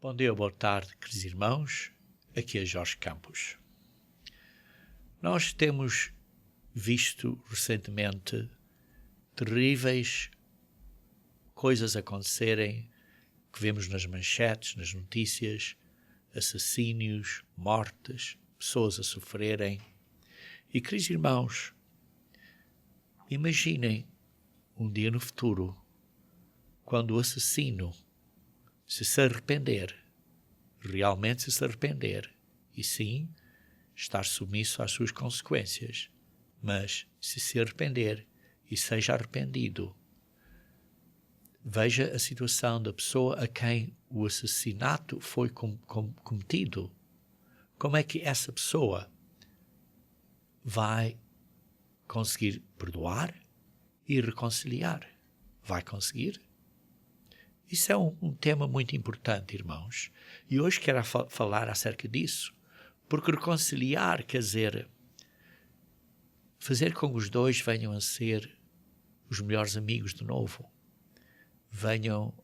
Bom dia, boa tarde, queridos irmãos. Aqui é Jorge Campos. Nós temos visto recentemente terríveis coisas acontecerem que vemos nas manchetes, nas notícias, assassínios, mortes, pessoas a sofrerem. E, queridos irmãos, imaginem um dia no futuro, quando o assassino se arrepender, realmente se arrepender, e sim, estar submisso às suas consequências, mas se arrepender e seja arrependido, veja a situação da pessoa a quem o assassinato foi cometido. Como é que essa pessoa vai conseguir perdoar e reconciliar? Vai conseguir? Isso é um tema muito importante, irmãos. E hoje quero falar acerca disso, porque reconciliar quer dizer fazer com que os dois venham a ser os melhores amigos de novo. Venham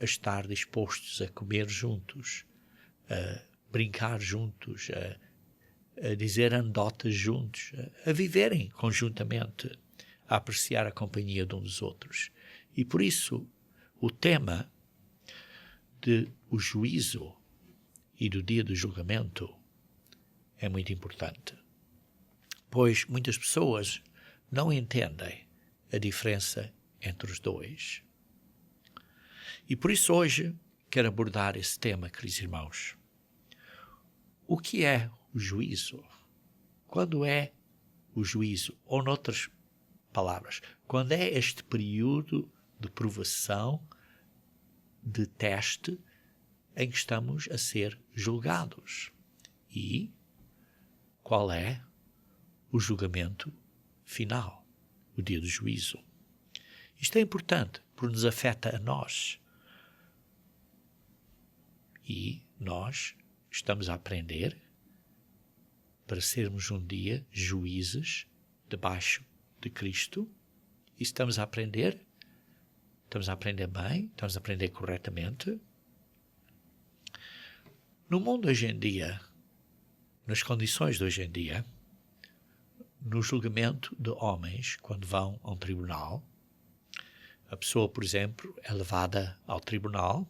a estar dispostos a comer juntos, a brincar juntos, a dizer anedotas juntos, a viverem conjuntamente, a apreciar a companhia de uns dos outros. E por isso, o tema do juízo e do dia do julgamento é muito importante, pois muitas pessoas não entendem a diferença entre os dois. E por isso hoje quero abordar esse tema, queridos irmãos. O que é o juízo? Quando é o juízo? Ou, noutras palavras, quando é este período de provação, de teste, em que estamos a ser julgados? E qual é o julgamento final, o dia do juízo? Isto é importante, porque nos afeta a nós. E nós estamos a aprender para sermos um dia juízes debaixo de Cristo. E estamos a aprender bem, estamos a aprender corretamente. No mundo hoje em dia, nas condições de hoje em dia, no julgamento de homens, quando vão a um tribunal, a pessoa, por exemplo, é levada ao tribunal,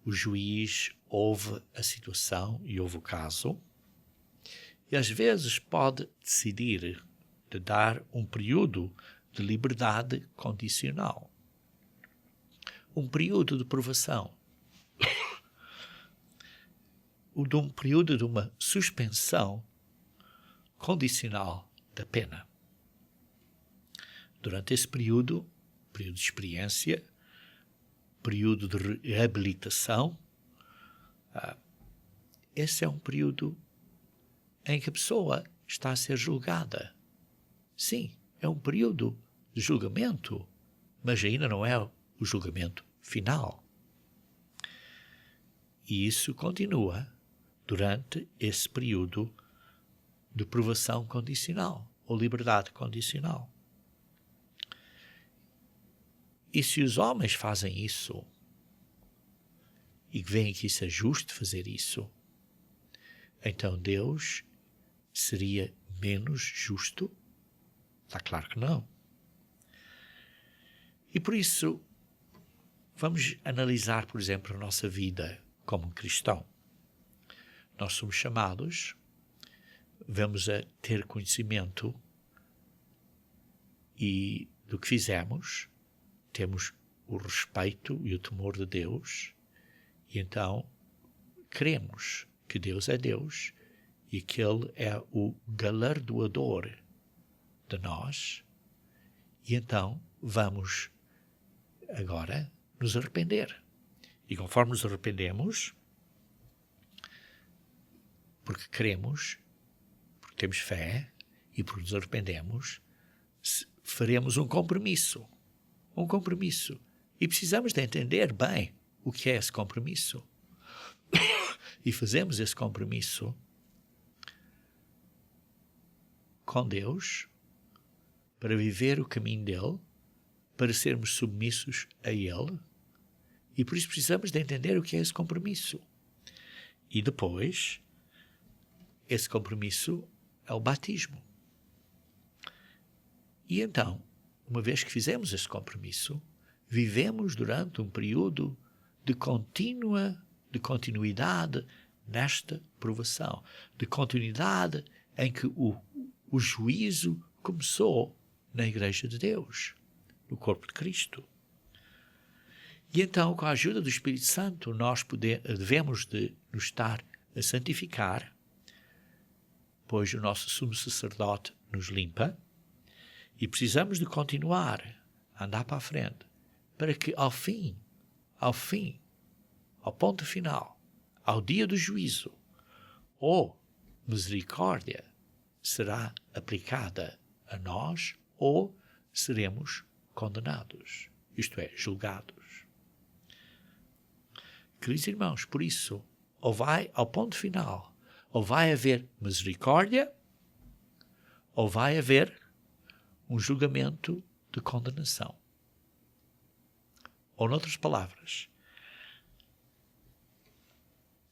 o juiz ouve a situação e ouve o caso, e às vezes pode decidir de dar um período de liberdade condicional, um período de provação, um período de uma suspensão condicional da pena. Durante esse período de experiência, período de reabilitação, esse é um período em que a pessoa está a ser julgada. Sim, é um período de julgamento, mas ainda não é o julgamento final. E isso continua durante esse período de provação condicional, ou liberdade condicional. E se os homens fazem isso, e veem que isso é justo fazer isso, então Deus seria menos justo? Está claro que não. E por isso, vamos analisar, por exemplo, a nossa vida como um cristão. Nós somos chamados, vamos a ter conhecimento e do que fizemos, temos o respeito e o temor de Deus, e então cremos que Deus é Deus e que Ele é o galardoador de nós, e então vamos agora nos arrepender. E conforme nos arrependemos, porque cremos, porque temos fé e porque nos arrependemos, faremos um compromisso. Um compromisso. E precisamos de entender bem o que é esse compromisso. E fazemos esse compromisso com Deus para viver o caminho dele, para sermos submissos a Ele E por isso precisamos de entender o que é esse compromisso. E depois, esse compromisso é o batismo. E então, uma vez que fizemos esse compromisso, vivemos durante um período de continuidade nesta provação, de continuidade em que o juízo começou na Igreja de Deus, no corpo de Cristo. E então, com a ajuda do Espírito Santo, nós devemos de nos estar a santificar, pois o nosso sumo sacerdote nos limpa, e precisamos de continuar a andar para a frente, para que ao fim, ao ponto final, ao dia do juízo, ou misericórdia será aplicada a nós, ou seremos condenados, isto é, julgados. Queridos irmãos, por isso, ou vai ao ponto final, ou vai haver misericórdia, ou vai haver um julgamento de condenação. Ou, noutras palavras,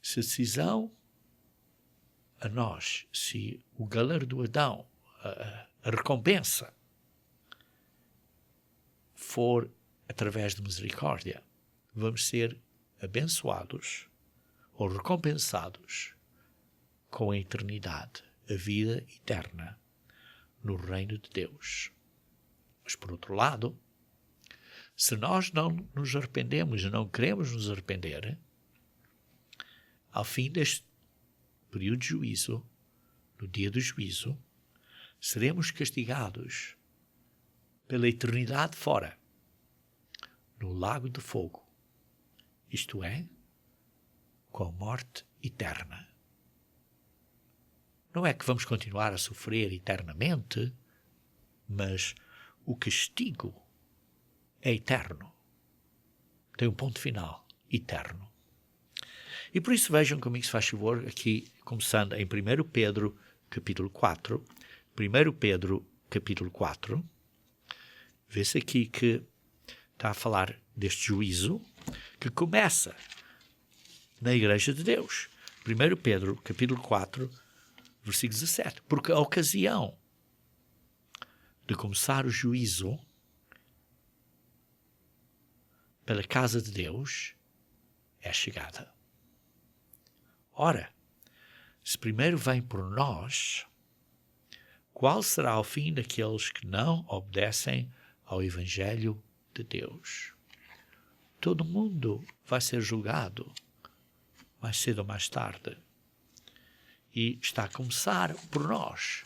se a decisão a nós, se o galardoadão, a recompensa, for através de misericórdia, vamos ser abençoados ou recompensados com a eternidade, a vida eterna no reino de Deus. Mas, por outro lado, se nós não nos arrependemos e não queremos nos arrepender, ao fim deste período de juízo, no dia do juízo, seremos castigados pela eternidade fora, no lago de fogo, isto é, com a morte eterna. Não é que vamos continuar a sofrer eternamente, mas o castigo é eterno. Tem um ponto final, eterno. E por isso vejam comigo, se faz favor, aqui, começando em 1 Pedro, capítulo 4. 1 Pedro, capítulo 4. Vê-se aqui que está a falar deste juízo que começa na Igreja de Deus. 1 Pedro, capítulo 4, versículo 17. Porque a ocasião de começar o juízo pela casa de Deus é chegada. Ora, se primeiro vem por nós, qual será o fim daqueles que não obedecem ao Evangelho de Deus? Todo mundo vai ser julgado, mais cedo ou mais tarde. E está a começar por nós.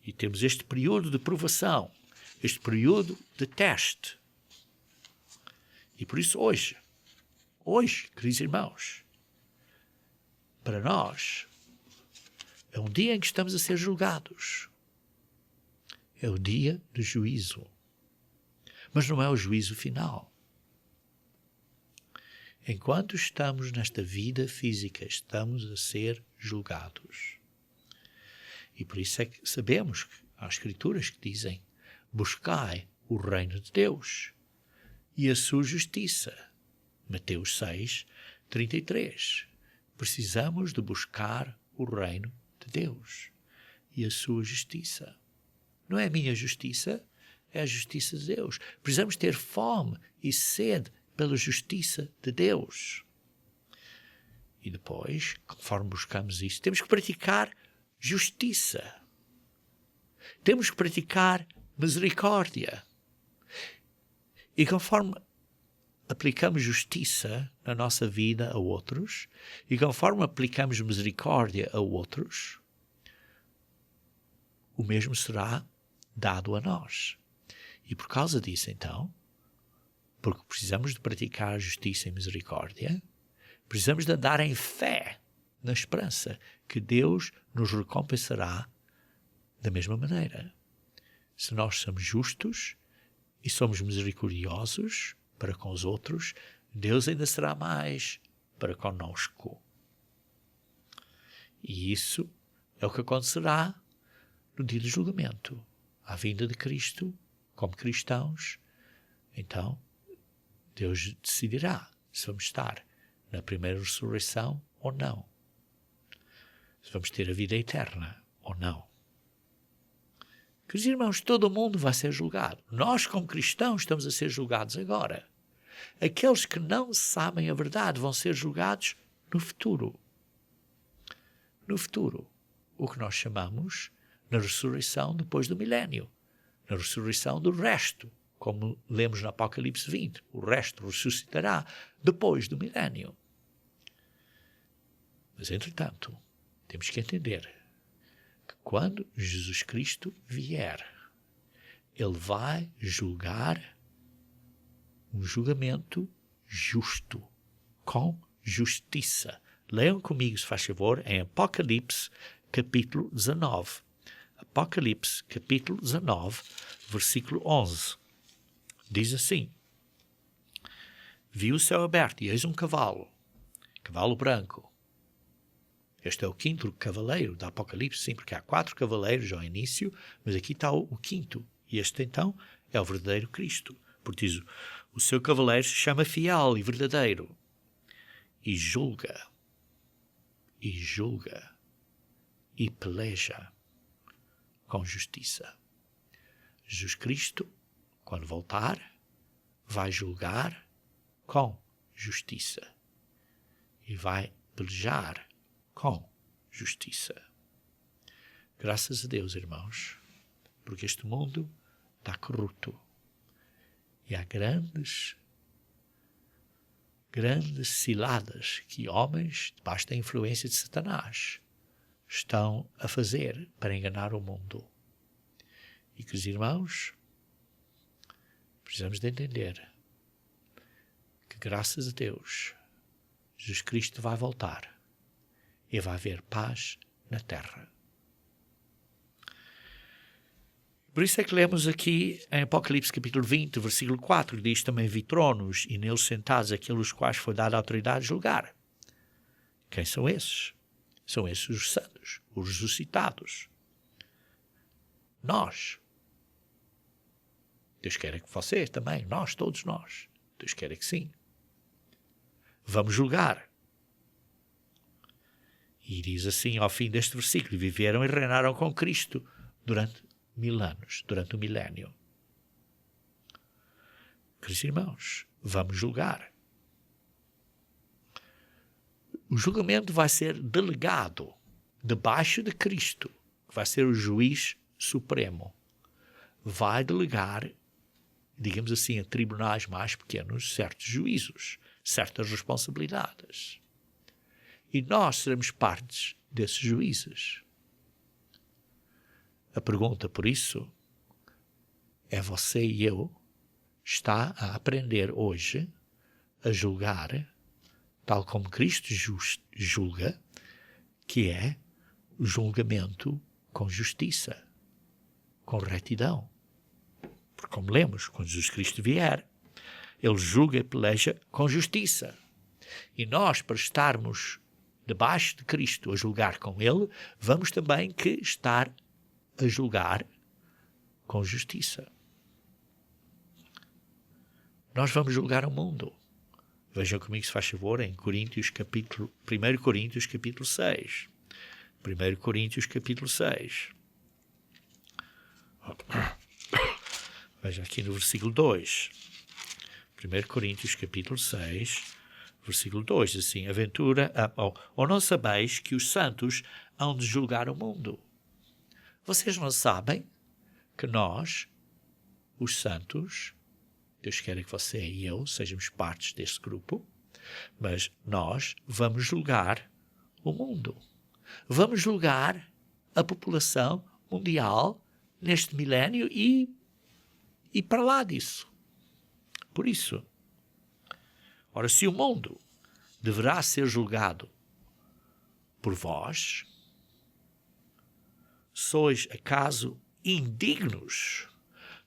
E temos este período de provação, este período de teste. E por isso hoje, queridos irmãos, para nós, é um dia em que estamos a ser julgados. É o dia do juízo. Mas não é o juízo final. Enquanto estamos nesta vida física, estamos a ser julgados. E por isso é que sabemos que há escrituras que dizem: buscai o reino de Deus e a sua justiça. Mateus 6, 33. Precisamos de buscar o reino de Deus e a sua justiça. Não é a minha justiça, é a justiça de Deus. Precisamos ter fome e sede pela justiça de Deus. E depois, conforme buscamos isso, temos que praticar justiça. Temos que praticar misericórdia. E conforme aplicamos justiça na nossa vida a outros, e conforme aplicamos misericórdia a outros, o mesmo será dado a nós. E por causa disso, então, porque precisamos de praticar justiça e misericórdia, precisamos de andar em fé, na esperança que Deus nos recompensará da mesma maneira. Se nós somos justos e somos misericordiosos para com os outros, Deus ainda será mais para conosco. E isso é o que acontecerá no dia do julgamento. À vinda de Cristo, como cristãos, então Deus decidirá se vamos estar na primeira ressurreição ou não. Se vamos ter a vida eterna ou não. Queridos irmãos, todo mundo vai ser julgado. Nós, como cristãos, estamos a ser julgados agora. Aqueles que não sabem a verdade vão ser julgados no futuro. No futuro. O que nós chamamos na ressurreição depois do milénio. Na ressurreição do resto. Como lemos no Apocalipse 20. O resto ressuscitará depois do milénio. Mas, entretanto, temos que entender que quando Jesus Cristo vier, Ele vai julgar um julgamento justo, com justiça. Leiam comigo, se faz favor, em Apocalipse, capítulo 19. Apocalipse, capítulo 19, versículo 11. Diz assim: Vi o céu aberto e eis um cavalo branco. Este é o quinto cavaleiro da Apocalipse, sim, porque há 4 cavaleiros ao início, mas aqui está o quinto. E este, então, é o verdadeiro Cristo. Porque diz, o seu cavaleiro se chama fiel e verdadeiro. E julga, e peleja com justiça. Jesus Cristo, quando voltar, vai julgar com justiça. E vai pelejar com justiça. Graças a Deus, irmãos, porque este mundo está corrupto. E há grandes ciladas que homens, debaixo da influência de Satanás, estão a fazer para enganar o mundo. E que os irmãos, precisamos de entender que, graças a Deus, Jesus Cristo vai voltar e vai haver paz na terra. Por isso é que lemos aqui em Apocalipse capítulo 20, versículo 4, diz também: vi tronos e neles sentados aqueles quais foi dada a autoridade de julgar. Quem são esses? São esses os santos, os ressuscitados. Nós. Deus quer que você também, nós, todos nós. Deus quer que sim. Vamos julgar. E diz assim ao fim deste versículo: viveram e reinaram com Cristo durante 1000 anos, durante o milénio. Queridos irmãos, vamos julgar. O julgamento vai ser delegado debaixo de Cristo, que vai ser o juiz supremo. Vai delegar, digamos assim, a tribunais mais pequenos certos juízos, certas responsabilidades. E nós seremos partes desses juízes. A pergunta, por isso, é: você e eu está a aprender hoje a julgar, tal como Cristo julga, que é o julgamento com justiça, com retidão. Porque, como lemos, quando Jesus Cristo vier, Ele julga e peleja com justiça. E nós, para estarmos debaixo de Cristo a julgar com Ele, vamos também que estar a julgar com justiça. Nós vamos julgar o mundo. Vejam comigo, se faz favor, em 1 Coríntios capítulo 6. 1 Coríntios capítulo 6. Veja aqui no versículo 2. 1 Coríntios capítulo 6, versículo 2, assim: ou não sabeis que os santos hão de julgar o mundo? Vocês não sabem que nós, os santos, Deus quer que você e eu sejamos partes deste grupo, mas nós vamos julgar o mundo. Vamos julgar a população mundial neste milénio e para lá disso. Por isso, ora, se o mundo deverá ser julgado por vós, sois acaso indignos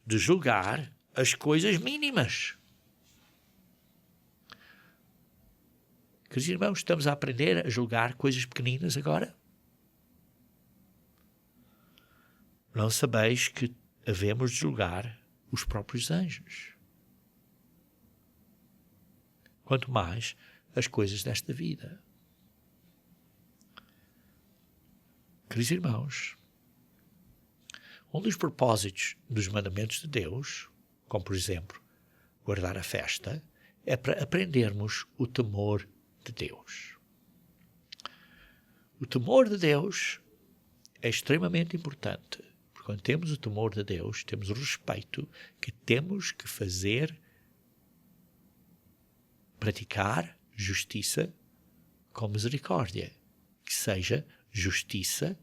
de julgar as coisas mínimas? Queridos irmãos, estamos a aprender a julgar coisas pequeninas agora? Não sabeis que havemos de julgar os próprios anjos? quanto mais as coisas desta vida. Queridos irmãos, um dos propósitos dos mandamentos de Deus, como por exemplo, guardar a festa, é para aprendermos o temor de Deus. O temor de Deus é extremamente importante, porque quando temos o temor de Deus, temos o respeito que temos que fazer, praticar justiça com misericórdia, que seja justiça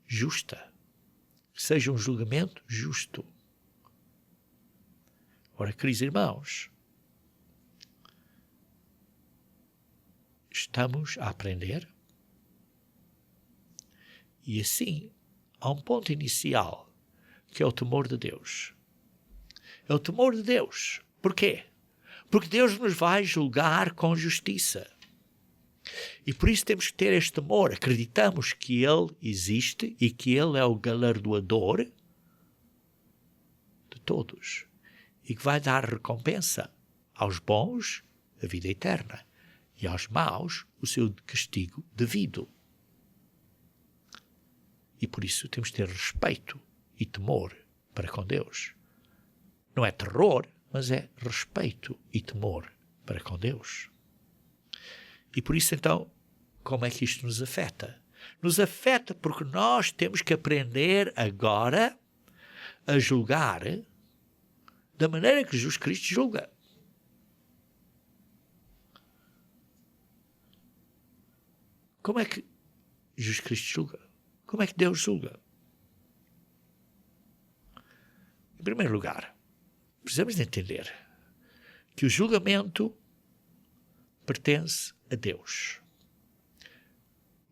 justa, que seja um julgamento justo. Ora, queridos irmãos, estamos a aprender e assim há um ponto inicial que é o temor de Deus. É o temor de Deus. Porquê? Porque Deus nos vai julgar com justiça. E por isso temos que ter este temor. Acreditamos que Ele existe e que Ele é o galardoador de todos. E que vai dar recompensa aos bons a vida eterna e aos maus o seu castigo devido. E por isso temos que ter respeito e temor para com Deus. Não é terror, mas é respeito e temor para com Deus. E por isso, então, como é que isto nos afeta? Nos afeta porque nós temos que aprender agora a julgar da maneira que Jesus Cristo julga. Como é que Jesus Cristo julga? Como é que Deus julga? Em primeiro lugar, precisamos de entender que o julgamento pertence a Deus.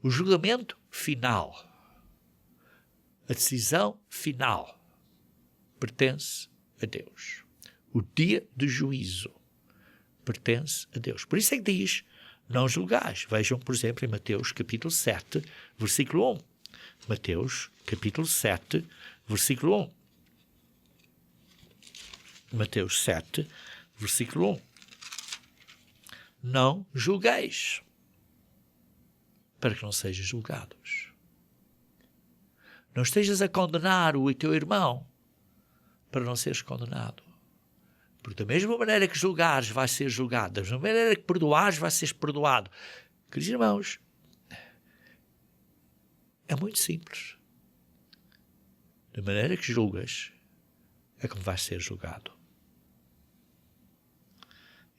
O julgamento final, a decisão final, pertence a Deus. O dia do juízo pertence a Deus. Por isso é que diz, não julgais. Vejam, por exemplo, em Mateus capítulo 7, versículo 1. Mateus capítulo 7, versículo 1. Mateus 7, versículo 1. Não julgueis, para que não sejam julgados. Não estejas a condenar o teu irmão, para não seres condenado. Porque da mesma maneira que julgares, vais ser julgado. Da mesma maneira que perdoares, vais ser perdoado. Queridos irmãos, é muito simples. Da maneira que julgas, é como vais ser julgado.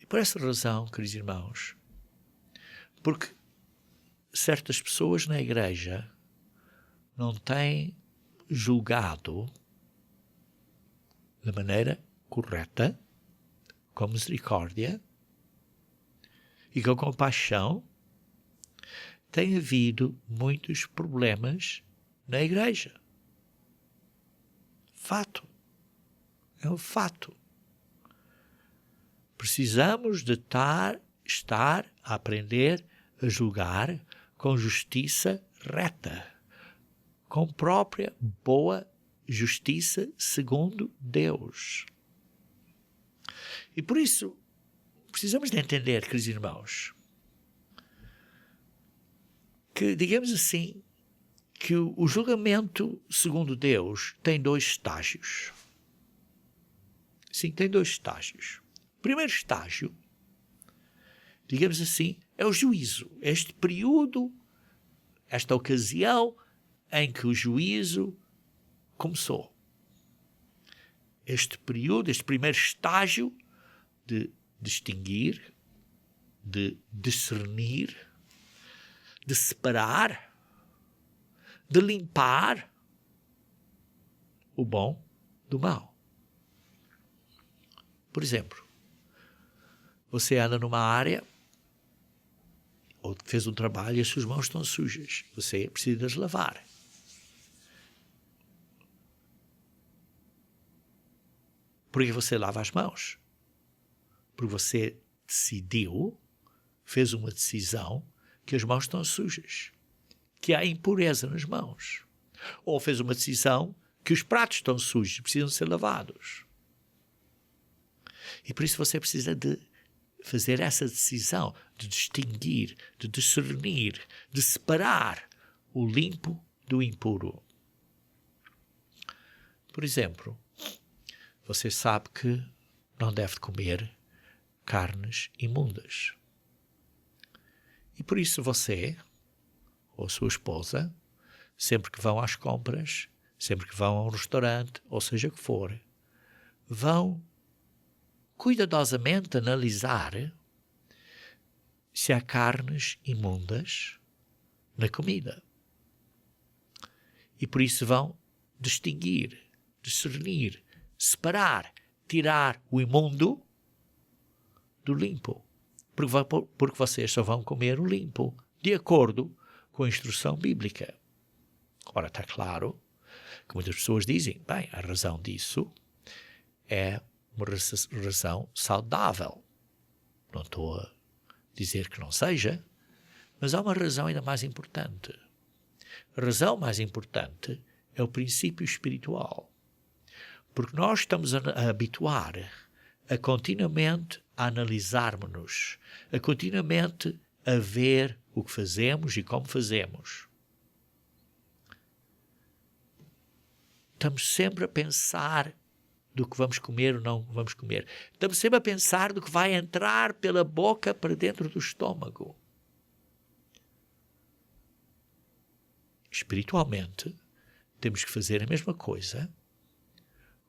E por essa razão, queridos irmãos, porque certas pessoas na igreja não têm julgado da maneira correta, com misericórdia e com compaixão, tem havido muitos problemas na igreja. Fato. É um fato. Precisamos de estar a aprender a julgar com justiça reta, com própria boa justiça segundo Deus. E por isso, precisamos de entender, queridos irmãos, que, digamos assim, que o julgamento segundo Deus tem 2 estágios. Sim, tem 2 estágios. O primeiro estágio, digamos assim, é o juízo. Este período, esta ocasião em que o juízo começou. Este período, este primeiro estágio de distinguir, de discernir, de separar, de limpar o bom do mal. Por exemplo, você anda numa área ou fez um trabalho e as suas mãos estão sujas. Você precisa de as lavar. Por que você lava as mãos? Porque você decidiu, fez uma decisão que as mãos estão sujas, que há impureza nas mãos. Ou fez uma decisão que os pratos estão sujos, precisam ser lavados. E por isso você precisa de fazer essa decisão de distinguir, de discernir, de separar o limpo do impuro. Por exemplo, você sabe que não deve comer carnes imundas. E por isso você, ou sua esposa, sempre que vão às compras, sempre que vão a um restaurante, ou seja o que for, vão cuidadosamente analisar se há carnes imundas na comida. E por isso vão distinguir, discernir, separar, tirar o imundo do limpo. Porque vocês só vão comer o limpo, de acordo com a instrução bíblica. Ora, está claro que muitas pessoas dizem, bem, a razão disso é uma razão saudável. Não estou a dizer que não seja, mas há uma razão ainda mais importante. A razão mais importante é o princípio espiritual. Porque nós estamos a habituar a continuamente a analisarmos-nos, a continuamente a ver o que fazemos e como fazemos. Estamos sempre a pensar do que vamos comer ou não vamos comer. Estamos sempre a pensar do que vai entrar pela boca para dentro do estômago. Espiritualmente, temos que fazer a mesma coisa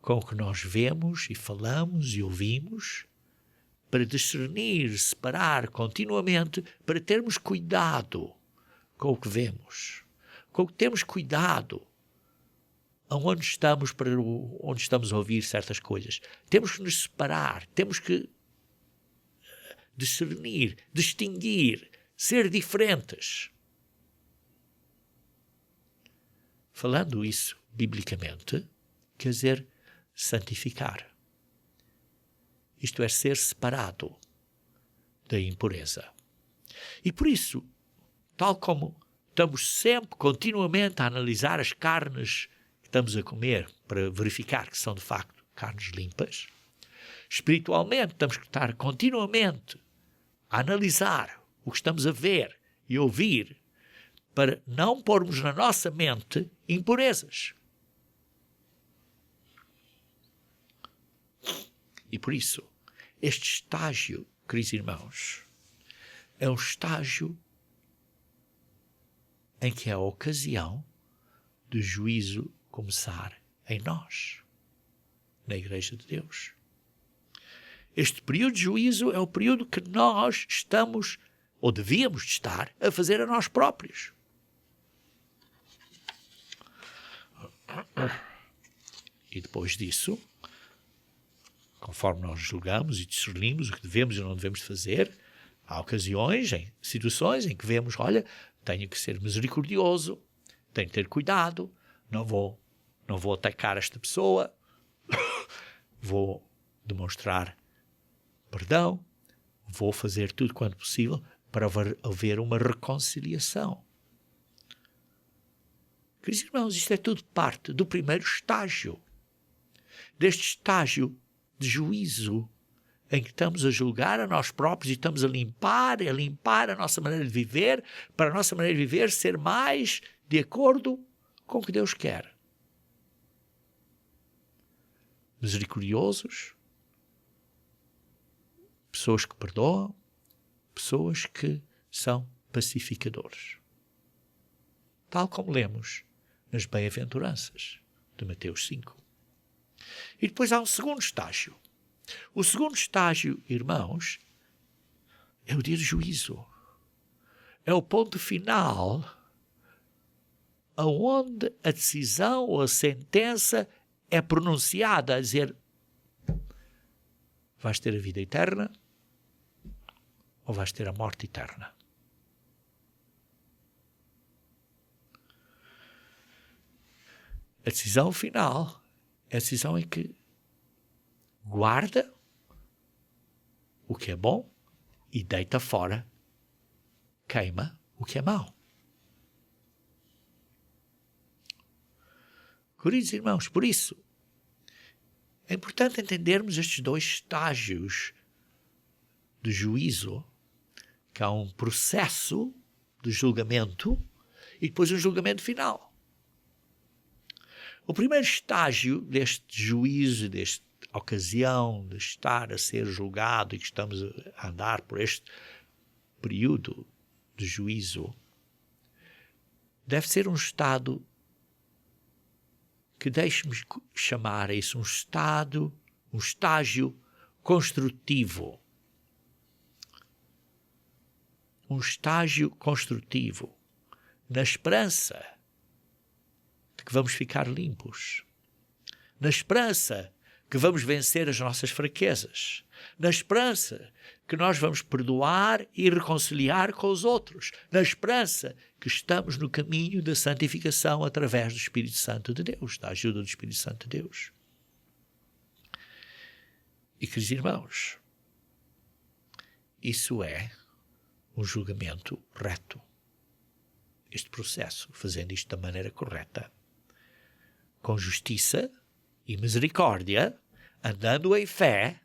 com o que nós vemos e falamos e ouvimos, para discernir, separar continuamente, para termos cuidado com o que vemos, com o que temos cuidado aonde estamos, para onde estamos a ouvir certas coisas. Temos que nos separar, temos que discernir, distinguir, ser diferentes. Falando isso biblicamente, quer dizer santificar. Isto é, ser separado da impureza. E por isso, tal como estamos sempre, continuamente a analisar as carnes que estamos a comer para verificar que são de facto carnes limpas, espiritualmente temos que estar continuamente a analisar o que estamos a ver e ouvir para não pormos na nossa mente impurezas. E por isso, este estágio, queridos irmãos, é um estágio em que é a ocasião do juízo começar em nós, na Igreja de Deus. Este período de juízo é o período que nós estamos, ou devíamos estar, a fazer a nós próprios. E depois disso, conforme nós julgamos e discernimos o que devemos e não devemos fazer, há ocasiões, em situações em que vemos, olha, tenho que ser misericordioso, tenho que ter cuidado, não vou atacar esta pessoa, vou demonstrar perdão, vou fazer tudo quanto possível para haver uma reconciliação. Queridos irmãos, isto é tudo parte do primeiro estágio, deste estágio de juízo, em que estamos a julgar a nós próprios e estamos a limpar a nossa maneira de viver, para a nossa maneira de viver ser mais de acordo com o que Deus quer. Misericordiosos, pessoas que perdoam, pessoas que são pacificadores. Tal como lemos nas bem-aventuranças de Mateus 5. E depois há um segundo estágio. O segundo estágio, irmãos, é o dia do juízo. É o ponto final aonde a decisão ou a sentença é pronunciada a dizer: vais ter a vida eterna ou vais ter a morte eterna. A decisão final é a decisão em que guarda o que é bom e deita fora, queima o que é mau. Queridos irmãos, por isso, é importante entendermos estes dois estágios de juízo, que há um processo de julgamento e depois um julgamento final. O primeiro estágio deste juízo, desta ocasião de estar a ser julgado e que estamos a andar por este período de juízo, deve ser um estado que deixe-me chamar a isso um estágio construtivo. Um estágio construtivo, na esperança de que vamos ficar limpos, na esperança que vamos vencer as nossas fraquezas, na esperança que nós vamos perdoar e reconciliar com os outros, na esperança que estamos no caminho da santificação através do Espírito Santo de Deus, da ajuda do Espírito Santo de Deus. E, queridos irmãos, isso é um julgamento reto. Este processo, fazendo isto da maneira correta, com justiça e misericórdia, andando em fé,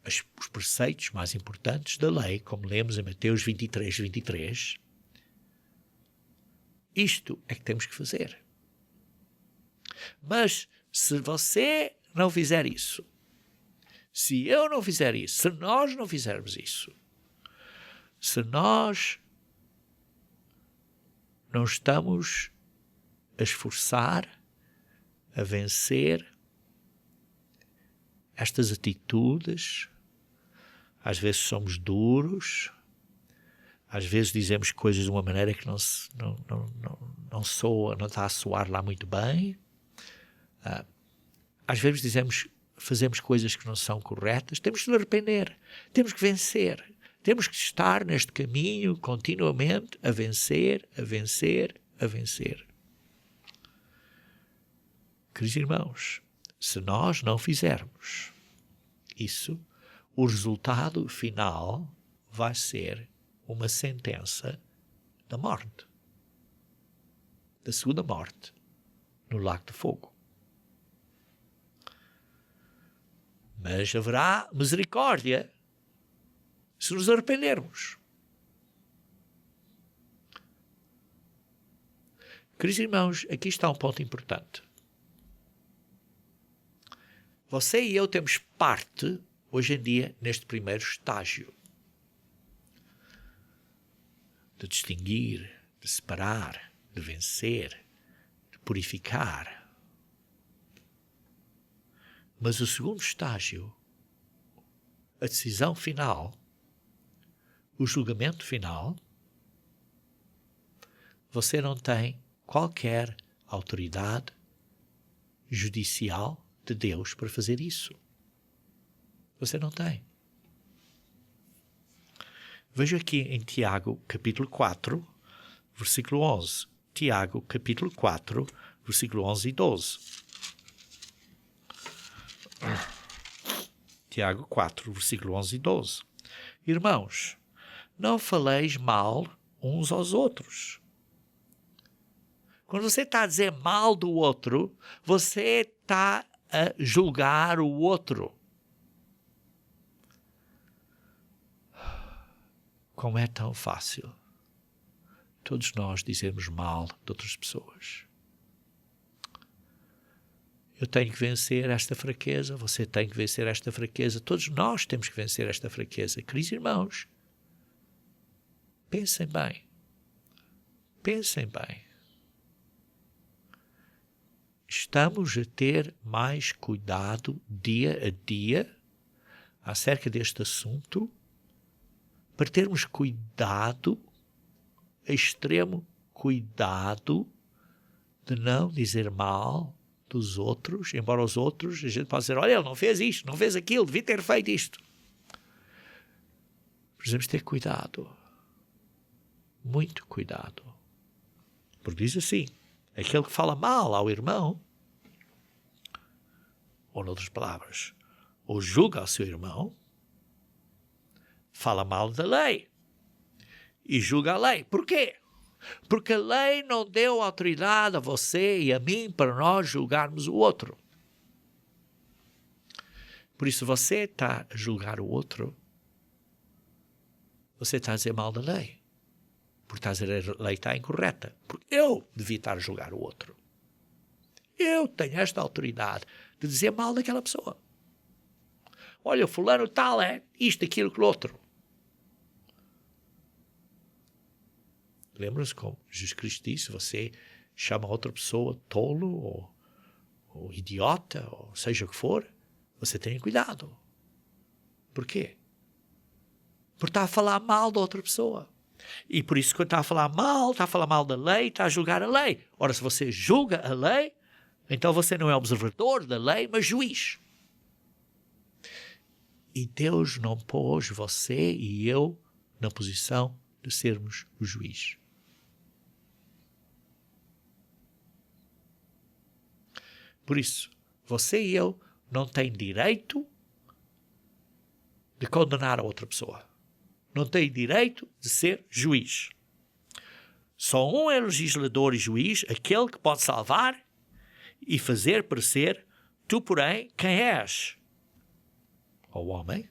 os preceitos mais importantes da lei, como lemos em Mateus 23. Isto é que temos que fazer. Mas se você não fizer isso, se eu não fizer isso, se nós não fizermos isso, se nós não estamos a esforçar, a vencer estas atitudes, às vezes somos duros, às vezes dizemos coisas de uma maneira que não está a soar lá muito bem, às vezes fazemos coisas que não são corretas, temos que nos arrepender, temos que vencer, temos que estar neste caminho continuamente a vencer. Queridos irmãos, se nós não fizermos isso, o resultado final vai ser uma sentença da morte, da segunda morte, no lago de fogo. Mas haverá misericórdia se nos arrependermos. Queridos irmãos, aqui está um ponto importante. Você e eu temos parte, hoje em dia, neste primeiro estágio. De distinguir, de separar, de vencer, de purificar. Mas o segundo estágio, a decisão final, o julgamento final, você não tem qualquer autoridade judicial de Deus para fazer isso. Você não tem. Veja aqui em Tiago, capítulo 4, versículo 11. Tiago, capítulo 4, versículo 11 e 12. Tiago 4, versículo 11 e 12. Irmãos, não faleis mal uns aos outros. Quando você está a dizer mal do outro, você está a julgar o outro. Como é tão fácil todos nós dizermos mal de outras pessoas. Eu tenho que vencer esta fraqueza, você tem que vencer esta fraqueza, todos nós temos que vencer esta fraqueza. Queridos irmãos, pensem bem. Pensem bem. Estamos a ter mais cuidado dia a dia acerca deste assunto, para termos cuidado, extremo cuidado, de não dizer mal dos outros, embora os outros, a gente pode dizer, olha, ele não fez isto, não fez aquilo, devia ter feito isto. Precisamos ter cuidado, muito cuidado, porque diz assim, aquele que fala mal ao irmão, ou noutras palavras, ou julga ao seu irmão, fala mal da lei e julga a lei. Por quê? Porque a lei não deu autoridade a você e a mim para nós julgarmos o outro. Por isso, você está a julgar o outro, você está a dizer mal da lei. Porque está a dizer a lei está incorreta. Porque eu devia estar a julgar o outro. Eu tenho esta autoridade de dizer mal daquela pessoa. Olha, fulano tal é isto, aquilo, aquilo outro. Lembram-se como Jesus Cristo disse, você chama outra pessoa tolo ou idiota, ou seja o que for, você tem cuidado. Por quê? Porque está a falar mal da outra pessoa. E por isso, quando está a falar mal da lei, está a julgar a lei. Ora, se você julga a lei, então você não é observador da lei, mas juiz. E Deus não pôs você e eu na posição de sermos o juiz. Por isso, você e eu não têm direito de condenar a outra pessoa. Não tem direito de ser juiz. Só um é legislador e juiz, aquele que pode salvar e fazer parecer, tu, porém, quem és? Ou o homem?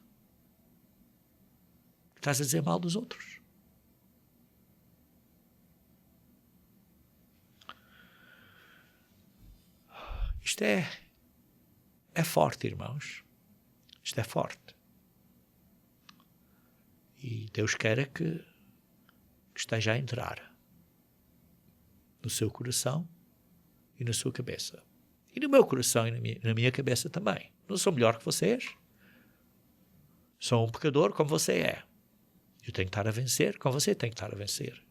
Estás a dizer mal dos outros. Isto é forte, irmãos. Isto é forte. E Deus queira que esteja a entrar no seu coração e na sua cabeça. E no meu coração e na minha cabeça também. Não sou melhor que vocês. Sou um pecador como você é. Eu tenho que estar a vencer como você tem que estar a vencer.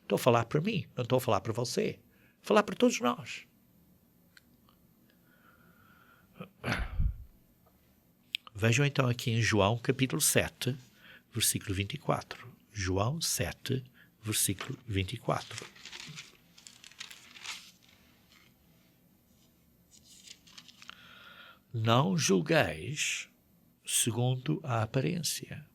Estou a falar para mim, não estou a falar para você. Estou a falar para todos nós. Vejam então aqui em João capítulo 7, versículo 24. João 7, versículo 24. Não julgueis segundo a aparência,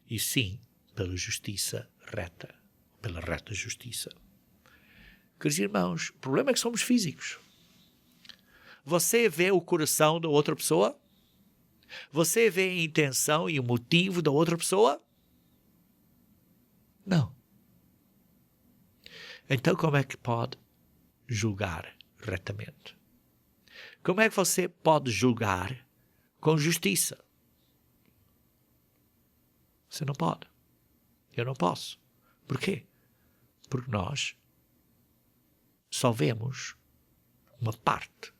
e sim pela justiça reta, pela reta justiça. Queridos irmãos, o problema é que somos físicos. Você vê o coração da outra pessoa? Você vê a intenção e o motivo da outra pessoa? Não. Então como é que pode julgar retamente? Como é que você pode julgar com justiça? Você não pode. Eu não posso. Por quê? Porque nós só vemos uma parte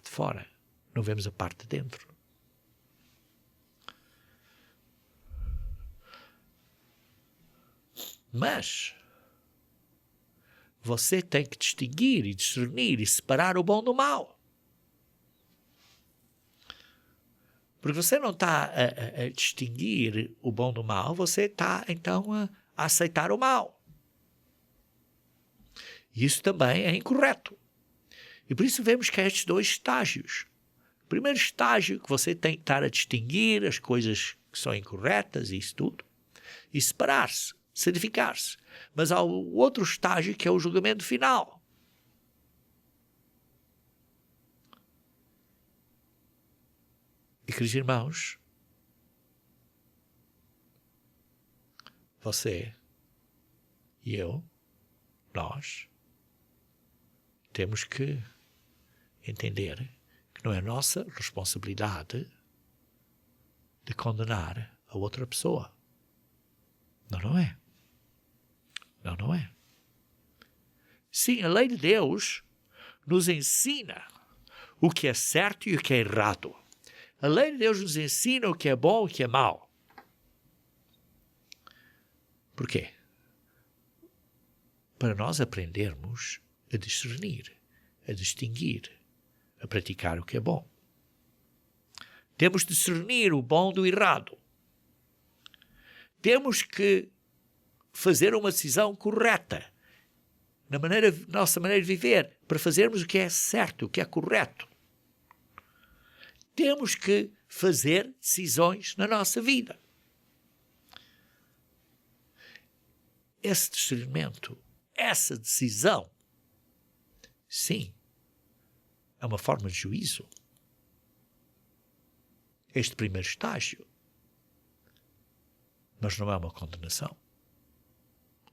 de fora. Não vemos a parte de dentro. Mas você tem que distinguir e discernir e separar o bom do mal. Porque você não está a distinguir o bom do mal, você está então a aceitar o mal. E isso também é incorreto. E por isso vemos que há estes dois estágios. O primeiro estágio, que você tem que estar a distinguir as coisas que são incorretas e isso tudo, e separar-se, santificar-se. Mas há o outro estágio que é o julgamento final. E, queridos irmãos, você e eu, nós, temos que entender que não é nossa responsabilidade de condenar a outra pessoa. Não é. Não é. Sim, a lei de Deus nos ensina o que é certo e o que é errado. A lei de Deus nos ensina o que é bom e o que é mau. Por quê? Para nós aprendermos a discernir, a distinguir, a praticar o que é bom. Temos de discernir o bom do errado. Temos que fazer uma decisão correta na nossa maneira de viver, para fazermos o que é certo, o que é correto. Temos que fazer decisões na nossa vida. Esse discernimento, essa decisão, sim, é uma forma de juízo. Este primeiro estágio. Mas não é uma condenação.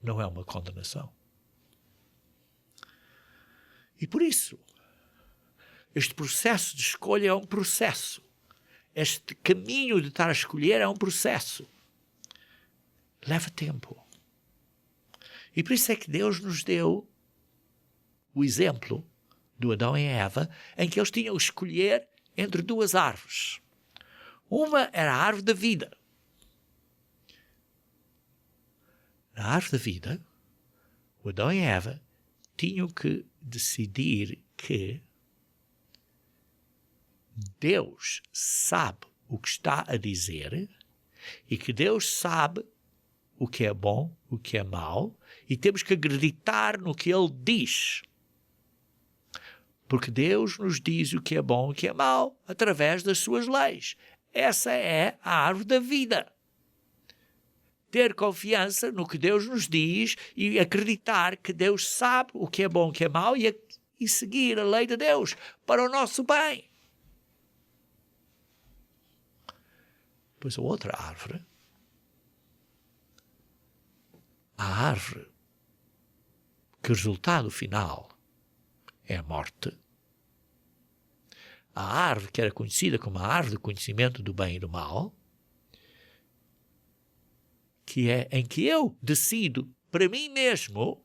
Não é uma condenação. E por isso, este processo de escolha é um processo. Este caminho de estar a escolher é um processo. Leva tempo. E por isso é que Deus nos deu o exemplo do Adão e Eva, em que eles tinham que escolher entre duas árvores. Uma era a árvore da vida. Na árvore da vida, o Adão e a Eva tinham que decidir que Deus sabe o que está a dizer e que Deus sabe o que é bom, o que é mau, e temos que acreditar no que Ele diz. Porque Deus nos diz o que é bom e o que é mau através das suas leis. Essa é a árvore da vida. Ter confiança no que Deus nos diz e acreditar que Deus sabe o que é bom e o que é mau e seguir a lei de Deus para o nosso bem. Pois a outra árvore, a árvore que o resultado final é a morte, a árvore que era conhecida como a árvore do conhecimento do bem e do mal, que é em que eu decido para mim mesmo,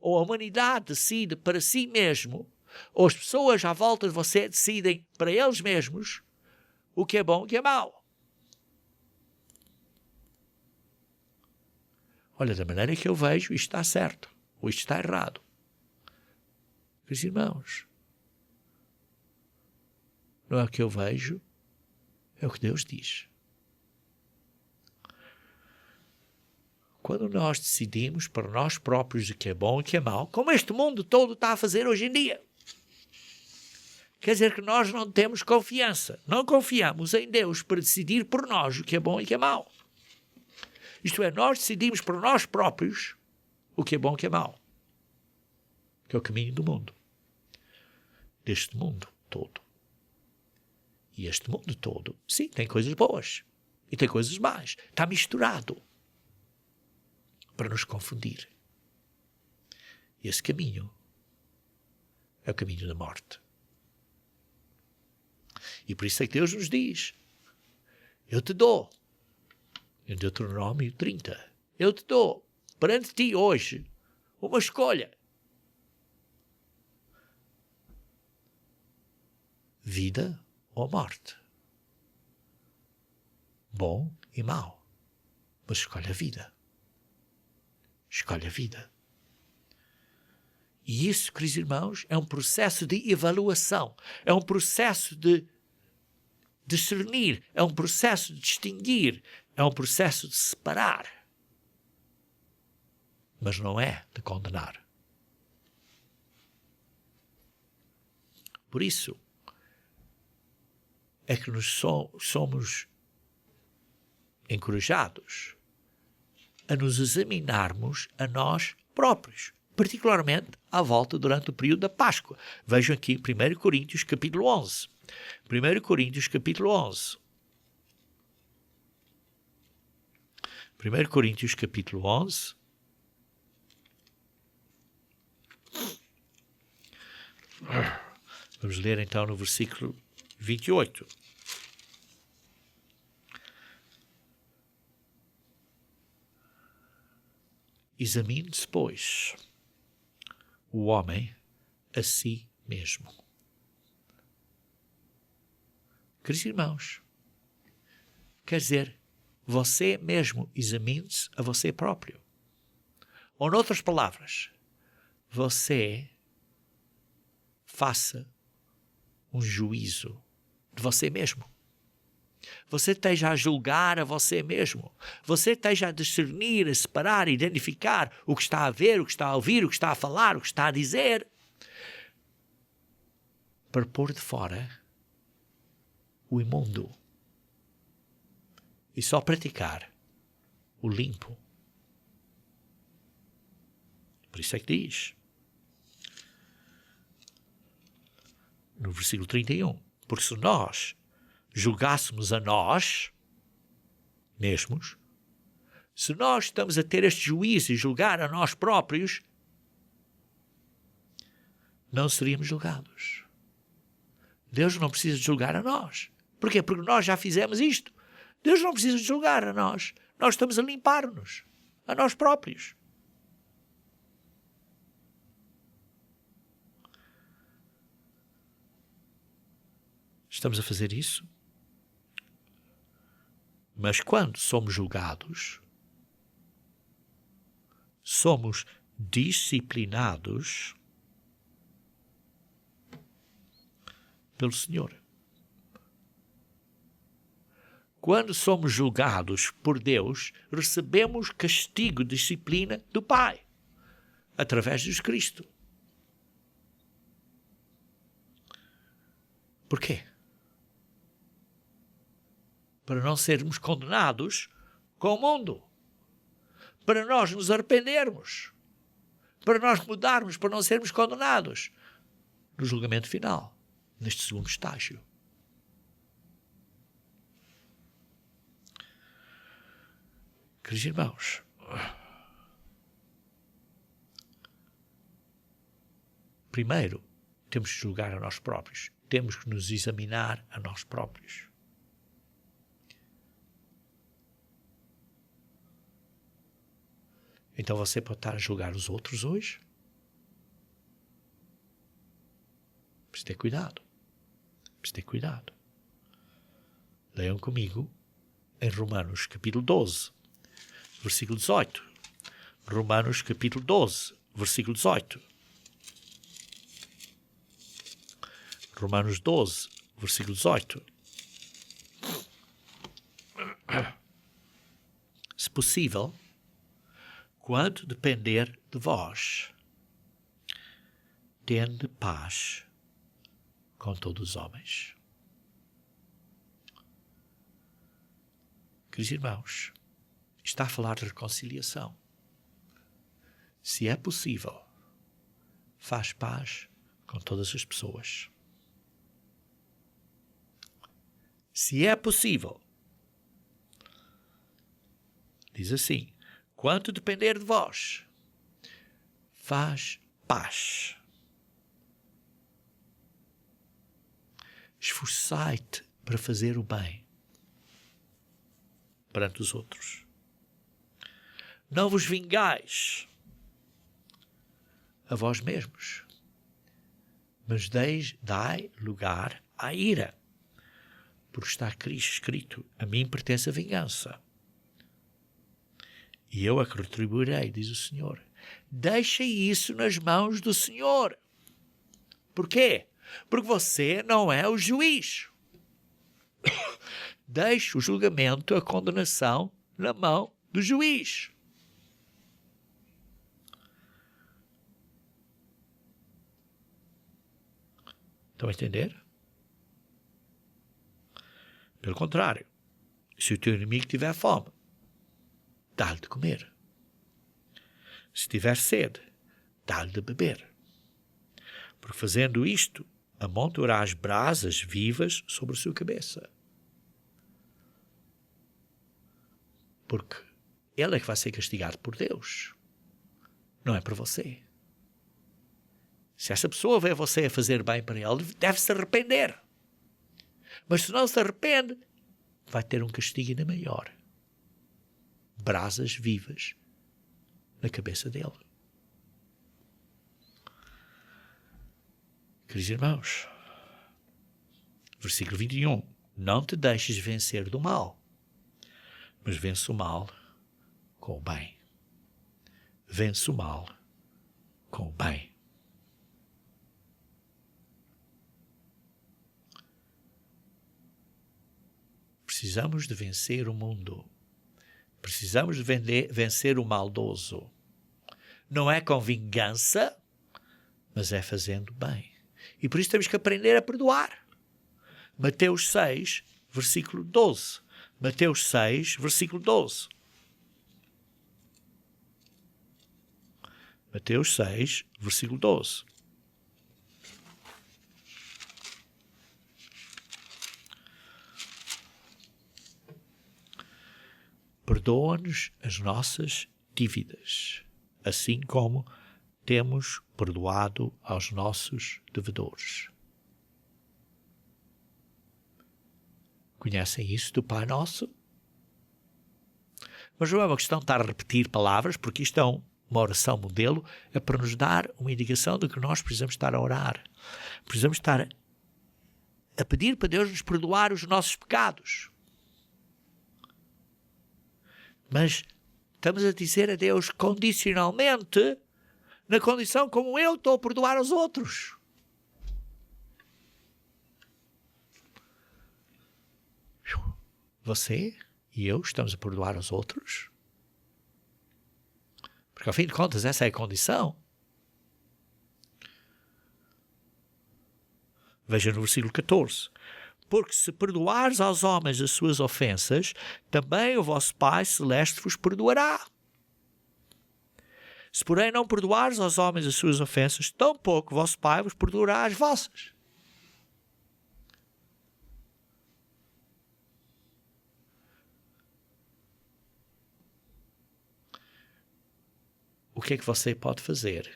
ou a humanidade decide para si mesmo, ou as pessoas à volta de você decidem para eles mesmos o que é bom e o que é mau. Olha, da maneira que eu vejo, isto está certo, ou isto está errado. Meus irmãos, não é o que eu vejo, é o que Deus diz. Quando nós decidimos para nós próprios o que é bom e o que é mau, como este mundo todo está a fazer hoje em dia, quer dizer que nós não temos confiança, não confiamos em Deus para decidir por nós o que é bom e o que é mau. Isto é, nós decidimos por nós próprios o que é bom e o que é mau, que é o caminho do mundo, deste mundo todo. E este mundo todo, sim, tem coisas boas e tem coisas más, está misturado para nos confundir. E esse caminho é o caminho da morte. E por isso é que Deus nos diz, eu te dou, em Deuteronômio 30, eu te dou perante ti hoje uma escolha. Vida ou morte. Bom e mau. Mas escolhe a vida. Escolhe a vida. E isso, queridos irmãos, é um processo de avaliação. É um processo de discernir. É um processo de distinguir. É um processo de separar. Mas não é de condenar. Por isso, é que nós somos encorajados a nos examinarmos a nós próprios, particularmente à volta durante o período da Páscoa. Vejam aqui 1 Coríntios capítulo 11. 1 Coríntios capítulo 11. 1 Coríntios capítulo 11. Vamos ler então no versículo 28. Examine-se, pois, o homem a si mesmo. Queridos irmãos, quer dizer, você mesmo examine-se a você próprio. Ou, noutras palavras, você faça um juízo de você mesmo. Você esteja a julgar a você mesmo. Você esteja a discernir, a separar, a identificar o que está a ver, o que está a ouvir, o que está a falar, o que está a dizer, para pôr de fora o imundo e só praticar o limpo. Por isso é que diz: no versículo 31. Porque se nós julgássemos a nós mesmos, se nós estamos a ter este juízo e julgar a nós próprios, não seríamos julgados. Deus não precisa de julgar a nós. Porquê? Porque nós já fizemos isto. Deus não precisa de julgar a nós. Nós estamos a limpar-nos, a nós próprios. Estamos a fazer isso. Mas quando somos julgados, somos disciplinados pelo Senhor. Quando somos julgados por Deus, recebemos castigo, disciplina do Pai, através de Jesus Cristo. Por quê? Para não sermos condenados com o mundo. Para nós nos arrependermos. Para nós mudarmos, para não sermos condenados no julgamento final, neste segundo estágio. Queridos irmãos, primeiro temos que julgar a nós próprios. Temos que nos examinar a nós próprios. Então você pode estar a julgar os outros hoje? Precisa ter cuidado. Precisa ter cuidado. Leiam comigo em Romanos capítulo 12, versículo 18. Romanos capítulo 12, versículo 18. Romanos 12, versículo 18. Se possível, quanto depender de vós, tende paz com todos os homens. Queridos irmãos, está a falar de reconciliação. Se é possível, faz paz com todas as pessoas. Se é possível, diz assim, quanto depender de vós, faz paz. Esforçai-te para fazer o bem perante os outros. Não vos vingais a vós mesmos, mas dai lugar à ira, porque está escrito, a mim pertence a vingança. E eu a que retribuirei, diz o Senhor. Deixe isso nas mãos do Senhor. Por quê? Porque você não é o juiz. Deixe o julgamento, a condenação, na mão do juiz. Estão a entender? Pelo contrário, se o teu inimigo tiver fome, dá-lhe de comer. Se tiver sede, dá-lhe de beber. Porque fazendo isto, amontoarás brasas vivas sobre a sua cabeça. Porque ele é que vai ser castigado por Deus. Não é para você. Se essa pessoa vê você a fazer bem para ele, deve se arrepender. Mas se não se arrepende, vai ter um castigo ainda maior. Brasas vivas na cabeça dele. Queridos irmãos, versículo 21. Não te deixes vencer do mal, mas vence o mal com o bem. Vence o mal com o bem. Precisamos de vencer o mundo. Precisamos de vencer o maldoso. Não é com vingança, mas é fazendo bem. E por isso temos que aprender a perdoar. Mateus 6, versículo 12. Mateus 6, versículo 12. Mateus 6, versículo 12. perdoa-nos as nossas dívidas, assim como temos perdoado aos nossos devedores. Conhecem isso do Pai Nosso? Mas não é uma questão de estar a repetir palavras, porque isto é uma oração modelo, é para nos dar uma indicação de que nós precisamos estar a orar. Precisamos estar a pedir para Deus nos perdoar os nossos pecados. Mas estamos a dizer a Deus condicionalmente, na condição como eu estou a perdoar aos outros. Você e eu estamos a perdoar aos outros? Porque, ao fim de contas, essa é a condição. Veja no versículo 14. Porque se perdoares aos homens as suas ofensas, também o vosso Pai Celeste vos perdoará. Se, porém, não perdoares aos homens as suas ofensas, tampouco o vosso Pai vos perdoará as vossas. O que é que você pode fazer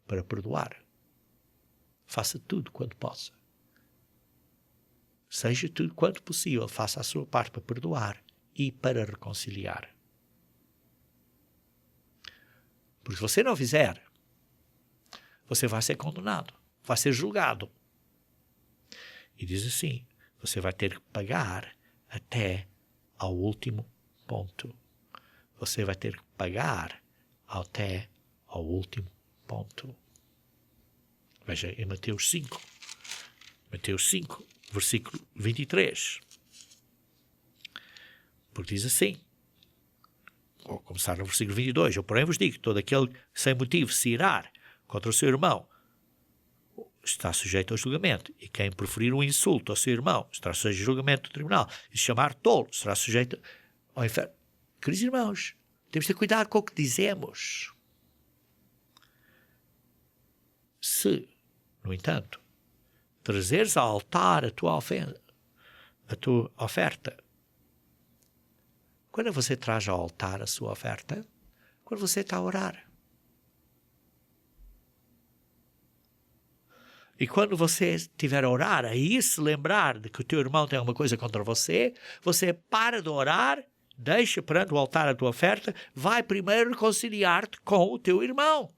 para perdoar? Faça tudo quanto possa. Seja tudo quanto possível, faça a sua parte para perdoar e para reconciliar. Porque se você não fizer, você vai ser condenado, vai ser julgado. E diz assim, você vai ter que pagar até ao último ponto. Você vai ter que pagar até ao último ponto. Veja em Mateus 5. Mateus 5, versículo 23. Porque diz assim, vou começar no versículo 22. Eu, porém, vos digo que todo aquele que sem motivo se irar contra o seu irmão está sujeito ao julgamento. E quem proferir um insulto ao seu irmão estará sujeito ao julgamento do tribunal. E se chamar tolo será sujeito ao inferno. Queridos irmãos, temos de ter cuidado com o que dizemos. Se, no entanto, trazeres ao altar a tua oferta, quando você traz ao altar a sua oferta? Quando você está a orar. E quando você estiver a orar, aí se lembrar de que o teu irmão tem alguma coisa contra você, você para de orar, deixa perante o altar a tua oferta, vai primeiro reconciliar-te com o teu irmão.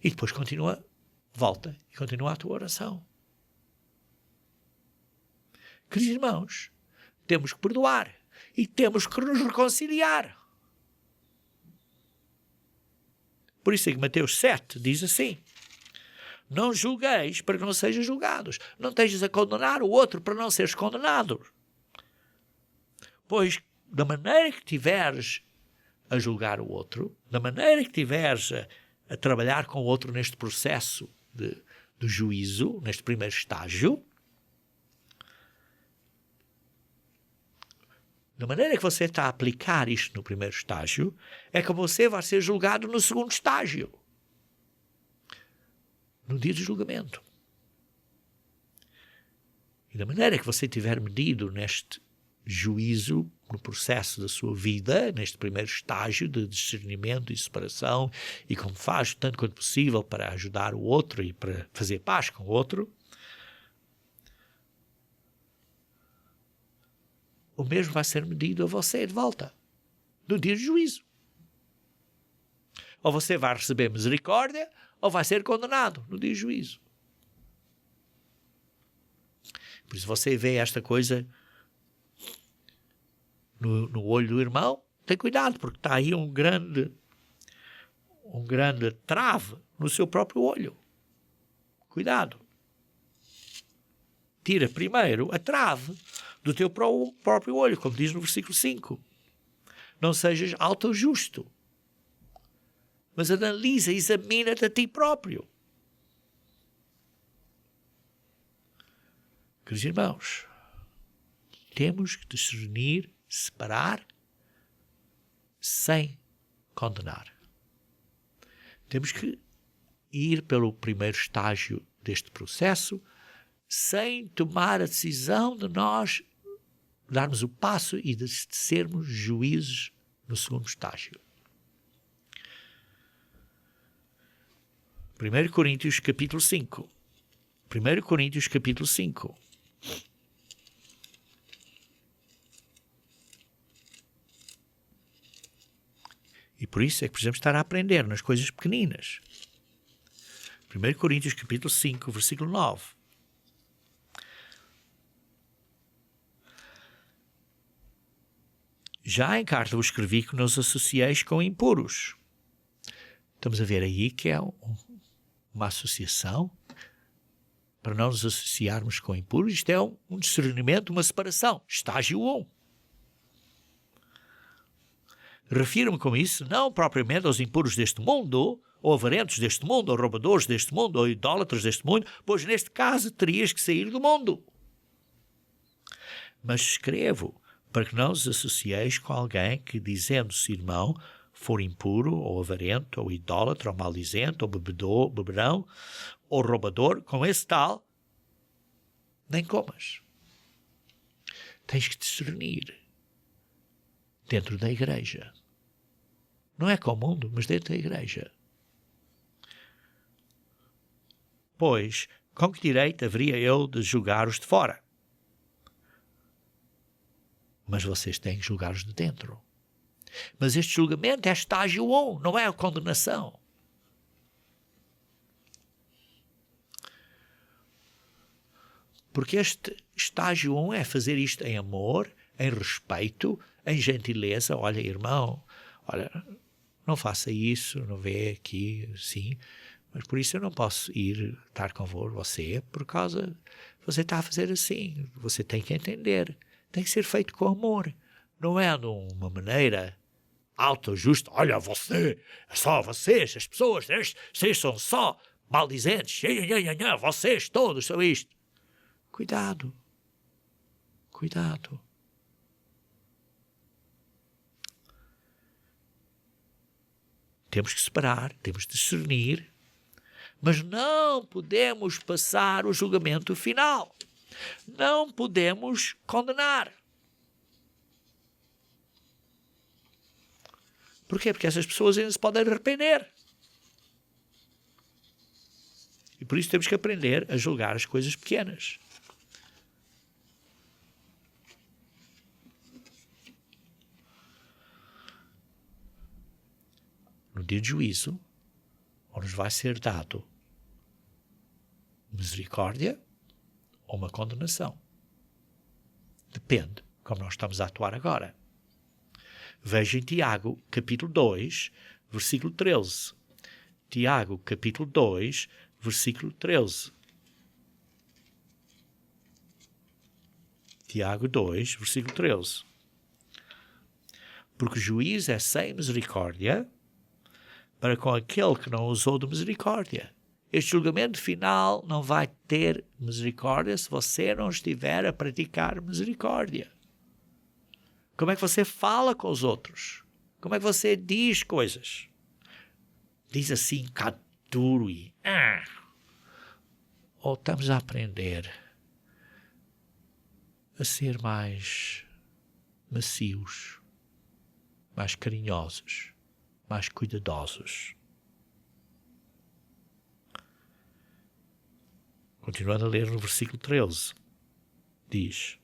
E depois volta e continua a tua oração. Queridos irmãos, temos que perdoar e temos que nos reconciliar. Por isso é que Mateus 7 diz assim, não julgueis para que não sejam julgados, não estejas a condenar o outro para não seres condenado. Pois, da maneira que tiveres a julgar o outro, da maneira que tiveres a trabalhar com o outro neste processo do juízo, neste primeiro estágio, da maneira que você está a aplicar isto no primeiro estágio, é que você vai ser julgado no segundo estágio, no dia do julgamento. E da maneira que você tiver medido neste juízo, no processo da sua vida, neste primeiro estágio de discernimento e separação, e como faz tanto quanto possível para ajudar o outro e para fazer paz com o outro, o mesmo vai ser medido a você de volta, no dia do juízo. Ou você vai receber misericórdia, ou vai ser condenado no dia do juízo. Por isso você vê esta coisa no olho do irmão, tem cuidado, porque está aí um grande trave no seu próprio olho. Cuidado. Tira primeiro a trave do teu próprio olho, como diz no versículo 5. Não sejas autojusto, mas analisa, examina-te a ti próprio. Queridos irmãos, temos que discernir, separar, sem condenar. Temos que ir pelo primeiro estágio deste processo, sem tomar a decisão de nós darmos o passo e de sermos juízes no segundo estágio. 1 Coríntios capítulo 5. 1 Coríntios capítulo 5. E por isso é que precisamos estar a aprender nas coisas pequeninas. 1 Coríntios capítulo 5, versículo 9. Já em carta vos escrevi que não os associeis com impuros. Estamos a ver aí que é uma associação para não nos associarmos com impuros. Isto é um discernimento, uma separação. Estágio 1. Refiro-me com isso não propriamente aos impuros deste mundo, ou avarentos deste mundo, ou roubadores deste mundo, ou idólatras deste mundo, pois neste caso terias que sair do mundo. Mas escrevo para que não os associeis com alguém que, dizendo-se irmão, for impuro, ou avarento, ou idólatra, ou maldizente, ou beberão, ou roubador, com esse tal, nem comas. Tens que discernir dentro da igreja. Não é com o mundo, mas dentro da igreja. Pois, com que direito haveria eu de julgar os de fora? Mas vocês têm que julgar os de dentro. Mas este julgamento é estágio 1, não é a condenação. Porque este estágio 1 é fazer isto em amor, em respeito, em gentileza. Olha, irmão, olha, não faça isso, não vê aqui, sim, mas por isso eu não posso estar com você, por causa, você está a fazer assim, você tem que entender, tem que ser feito com amor, não é de uma maneira autojusta. Olha, você, é só vocês, as pessoas, vocês são só maldizentes, vocês todos são isto. Cuidado, cuidado. Temos que separar, temos que discernir, mas não podemos passar o julgamento final. Não podemos condenar. Porquê? Porque essas pessoas ainda se podem arrepender. E por isso temos que aprender a julgar as coisas pequenas. No dia de juízo, ou nos vai ser dado misericórdia ou uma condenação. Depende como nós estamos a atuar agora. Veja em Tiago, capítulo 2, versículo 13. Tiago, capítulo 2, versículo 13. Tiago 2, versículo 13. Porque o juiz é sem misericórdia para com aquele que não usou de misericórdia. Este julgamento final não vai ter misericórdia se você não estiver a praticar misericórdia. Como é que você fala com os outros? Como é que você diz coisas? Diz assim, cá duro e... Ou estamos a aprender a ser mais macios, mais carinhosos, mais cuidadosos. Continuando a ler no versículo 13, diz: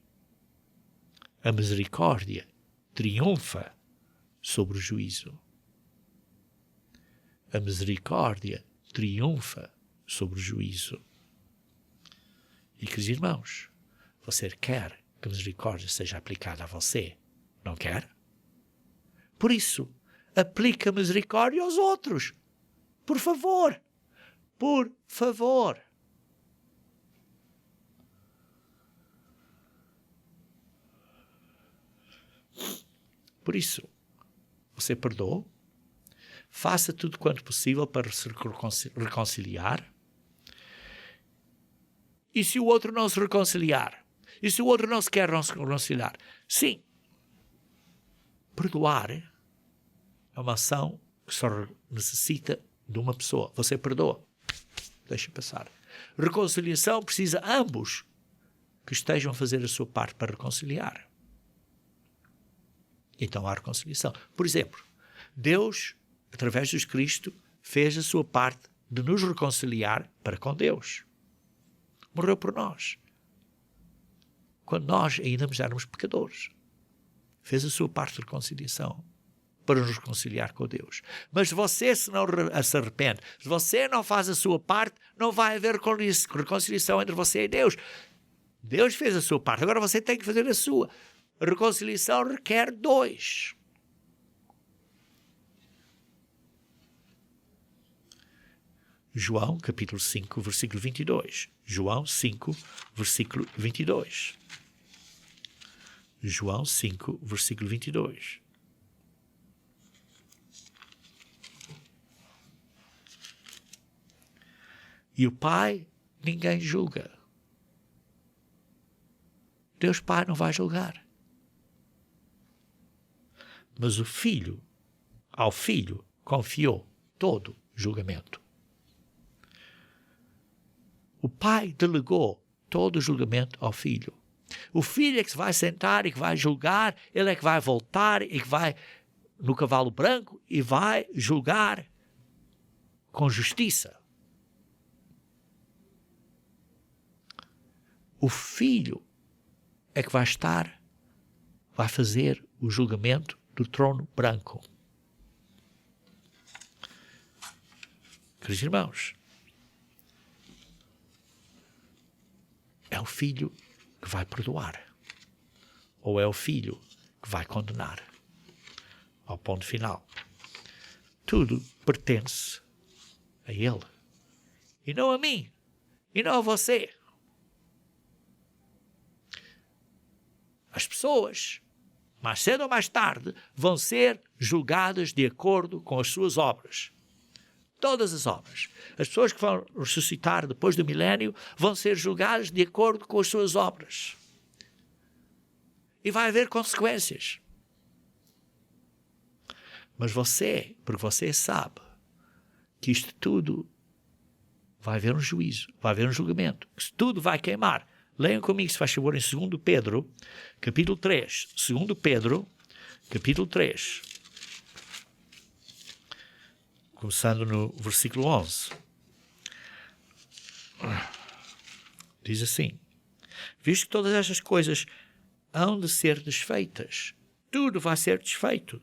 a misericórdia triunfa sobre o juízo. A misericórdia triunfa sobre o juízo. E, queridos irmãos, você quer que a misericórdia seja aplicada a você? Não quer? Por isso, aplica a misericórdia aos outros. Por favor. Por favor. Por isso, você perdoa, faça tudo quanto possível para se reconciliar. E se o outro não se reconciliar? E se o outro não se quer reconciliar? Sim, perdoar é uma ação que só necessita de uma pessoa. Você perdoa, deixa passar. Reconciliação precisa ambos que estejam a fazer a sua parte para reconciliar. então há reconciliação. Por exemplo, Deus, através de Jesus Cristo, fez a sua parte de nos reconciliar para com Deus. Morreu por nós. Quando nós ainda éramos pecadores. Fez a sua parte de reconciliação para nos reconciliar com Deus. Mas você, se não se arrepende, se você não faz a sua parte, não vai haver reconciliação entre você e Deus. Deus fez a sua parte, agora você tem que fazer a sua. A reconciliação requer 2. João, capítulo 5, versículo 22. João 5, versículo 22. João 5, versículo 22. E o Pai ninguém julga. Deus Pai não vai julgar. Mas o Filho, ao Filho, confiou todo julgamento. O Pai delegou todo o julgamento ao Filho. O Filho é que se vai sentar e que vai julgar, ele é que vai voltar e que vai no cavalo branco e vai julgar com justiça. O Filho é que vai fazer o julgamento do trono branco. Queridos irmãos, é o Filho que vai perdoar, ou é o Filho que vai condenar. Ao ponto final. Tudo pertence a Ele, e não a mim, e não a você. As pessoas, mais cedo ou mais tarde, vão ser julgadas de acordo com as suas obras. Todas as obras. As pessoas que vão ressuscitar depois do milénio vão ser julgadas de acordo com as suas obras. E vai haver consequências. Mas você, porque você sabe que isto tudo vai haver um juízo, vai haver um julgamento, que isto tudo vai queimar. Leiam comigo, se faz favor, em 2 Pedro, capítulo 3. 2 Pedro, capítulo 3. Começando no versículo 11. Diz assim: visto que todas estas coisas hão de ser desfeitas, tudo vai ser desfeito.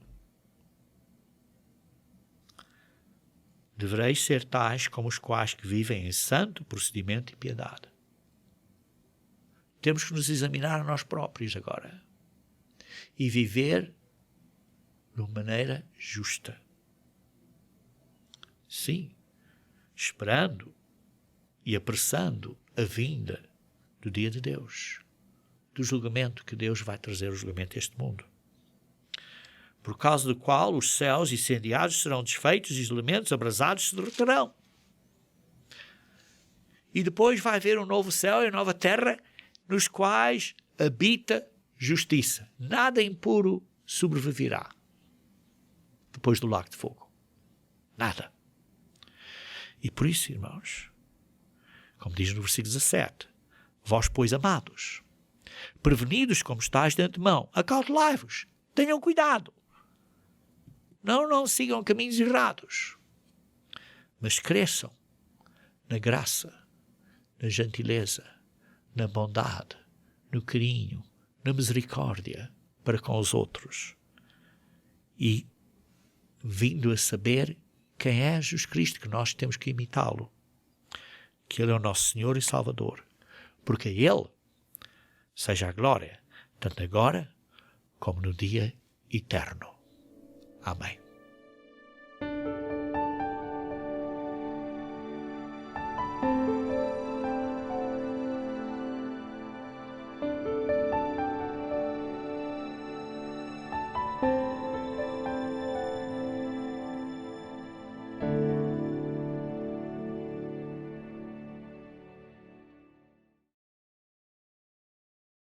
Devereis ser tais como os quais que vivem em santo procedimento e piedade. Temos que nos examinar a nós próprios agora e viver de uma maneira justa. Sim, esperando e apressando a vinda do dia de Deus, do julgamento que Deus vai trazer, o julgamento a este mundo, por causa do qual os céus incendiados serão desfeitos e os elementos abrasados se derreterão. E depois vai haver um novo céu e uma nova terra nos quais habita justiça. Nada impuro sobreviverá depois do lago de fogo. Nada. E por isso, irmãos, como diz no versículo 17, vós, pois, amados, prevenidos como estáis de antemão, acautelai-vos, tenham cuidado. Não sigam caminhos errados, mas cresçam na graça, na gentileza, na bondade, no carinho, na misericórdia para com os outros. E vindo a saber quem é Jesus Cristo, que nós temos que imitá-lo, que Ele é o nosso Senhor e Salvador, porque a Ele seja a glória, tanto agora como no dia eterno. Amém.